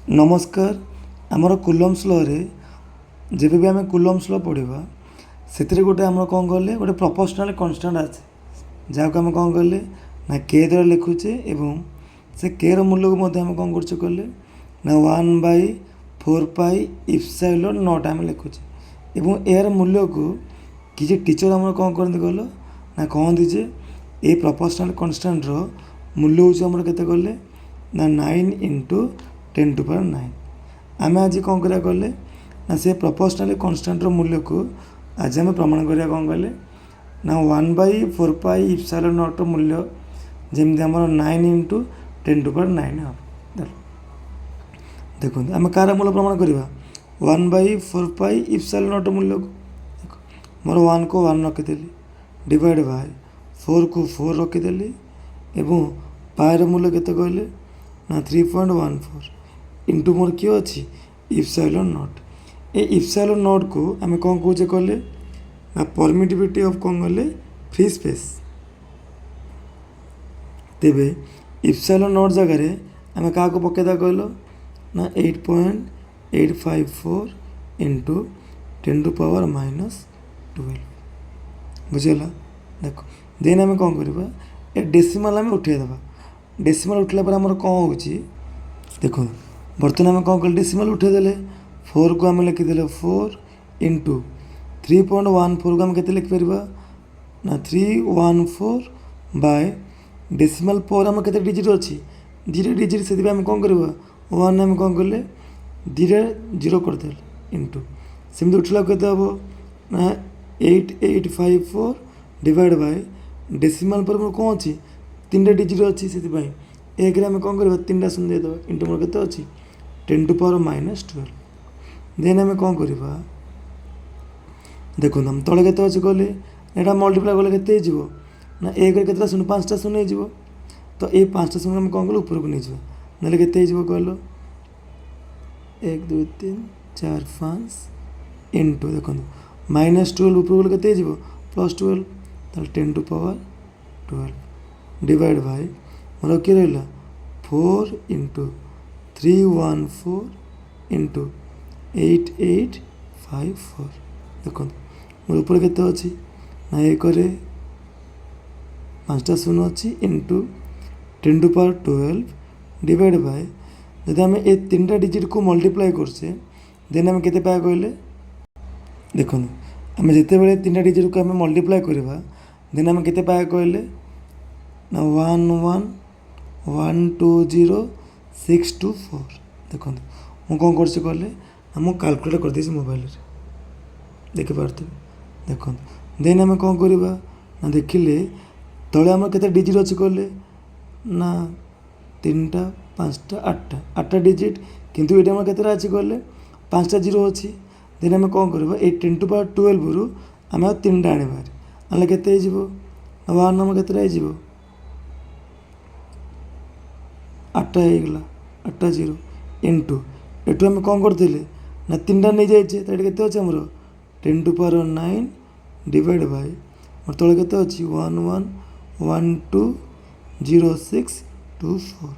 नमस्कार आमर कुलम्स लरे जब भी आम कुलम्स ल पढ़ा से गोटे आम कौन कले गोटे प्रोपोर्शनल कन्स्टांट आसे जहाँ को आम कौन कले ना के द्वारा लिखुचे एवं से के मूल्य को आम कौन कले ना 1/4 इप्सिलॉन नॉट आम लिखुचे एवं यार मूल्य को किसी टीचर आम कौन करते कल ना कहते जे ये प्रोपोर्शनल कन्स्टांट मूल्य हूँ के कले ना 9 × 10⁹ आम आज कौन करा कले ना से प्रोपोर्शनल कन्स्टांट मूल्य को आज आम प्रमाण करा कौन कले ना 1/4 इप्सिलॉन नॉट मूल्य जमी आम 9 × 10⁹ हम देखो आम कार मूल्य प्रमाण करवा 1/4 इप्सिलॉन नॉट मूल्य को देख मोर 1 को 1 रखीदेली डिवाइड बाय 4 को 4 रखीदेली एवं पायर मूल्य केते कहले ना 3.14 इंटू मोर किए अच्छी epsilon not A epsilon not को आम कौन कहे कहले ना परमिटिविटी ऑफ कौन गले फ्री स्पेस तेबे इप्सिलॉन नॉट जगह आम क्या पकेदा कहल ना 8.854 इंटू 10⁻⁻12 बुझेगा देखो देन आम कौन करवा ए डेसिमाल आम उठेदेवा डेसिमाल उठला पर आमर कौन हो देखो बर्तमान आम कौन कल डेसिमाल उठेदेले 4 को आम लिखिदेले 4 इंटू 3.14 को आम के लिखिपर ना 314 बाय डेसिमाल पर आम के डिजिट अच्छी 0 डिजिट से आम कौन करवा 1 आम कौन कले 0 करदे इंटू सेमती उठला के ना 8854 डिवाइड बाय डेसिमाल पर मोर कौन अच्छी 3टा डिजिट अच्छी से एक आम कौन करवा 3टा शून्य देदेवा इंटू मोर के अच्छी 10⁻⁻12 देन आम कौन करवा देखो हम तले के अच्छे कहले यहाँ मल्टीप्लाई कले के ना एक के शून्य 5टा शून्य हो तो ये 5टा शून्य आम कौन कल ऊपर को नहीं ना के कहल 1 2 3 4 5 इंटू देखो -12 ऊपर को के +12 10⁻12 डिवाइड बाय मोर कि रहा 4 इंटू 314 इंटू 8854 देखो मोर ऊपर के अच्छी ना एक 5टा शून्य अच्छी इंटू 10⁻12 डिवाइड बाय जब आम ये 3टा डिजिट को मल्टीप्लाई करछे देन आम केते पाए कहले देखो आम जिते बड़े 3टा डिजिट को आम मल्टीप्लाई करवा देन आम केते पाए कहले ना 11120,624 देखो मु कौन कर कैलकुलेट कर मोबाइल देखिपे देखो देन आम कौन करवा ना देखिले तले आम के डिजिट अच्छी कहले ना 3टा 5टा 8टा डिजिट किंतु ये आम के अच्छी कहले 5टा 0 अच्छी देन आम कौन करवा 10⁻12 रु आम 3टा आने आने के 1 आम के 8टा होगला 8टा 0 इंटू एटू आम कौन करते ना 3टा नहीं जाइए तो ये के आमर 10⁻9 डिवाइड बाय मोर तले के अच्छी 11120624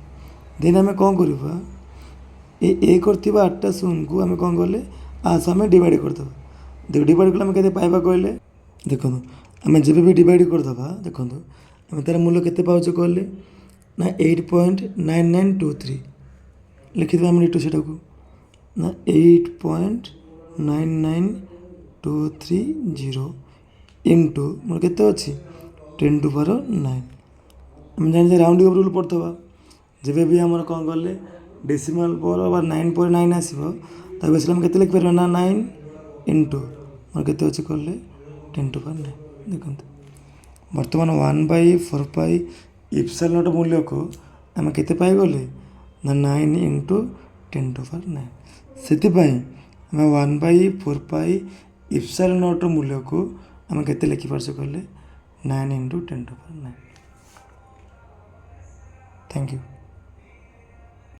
देन आम कौन करवा ये कर 8टा शून्य को आम कौन कले आस आम डिवाइड करदे देख डिवाइड कले के पाइबा कहले देखो आम जब भी डिवाइड करदे देखो आम तार मूल्य के पाचे कहले ना 8.9923 लिखिदे आम इटू सेटा को ना 8.99230 इंटू मोर के अच्छी 10⁻9 आम जाने राउंडिंग अफ रूल पढ़ा जब भी आम कौन कले डेसिमाल पर 9.9 आसो बेस आम के लिखिपर ना 9 इंटू मोर के अच्छी कले 10⁻9 देखते बर्तमान 1/4 इप्सिलॉन नॉट मूल्य को आम के पाइगले ना 9 × 10⁻9 से आम 1/4 इप्सिलॉन नॉट मूल्य को आम के लिखिपारे कहले 9 × 10⁻9 थैंक यू।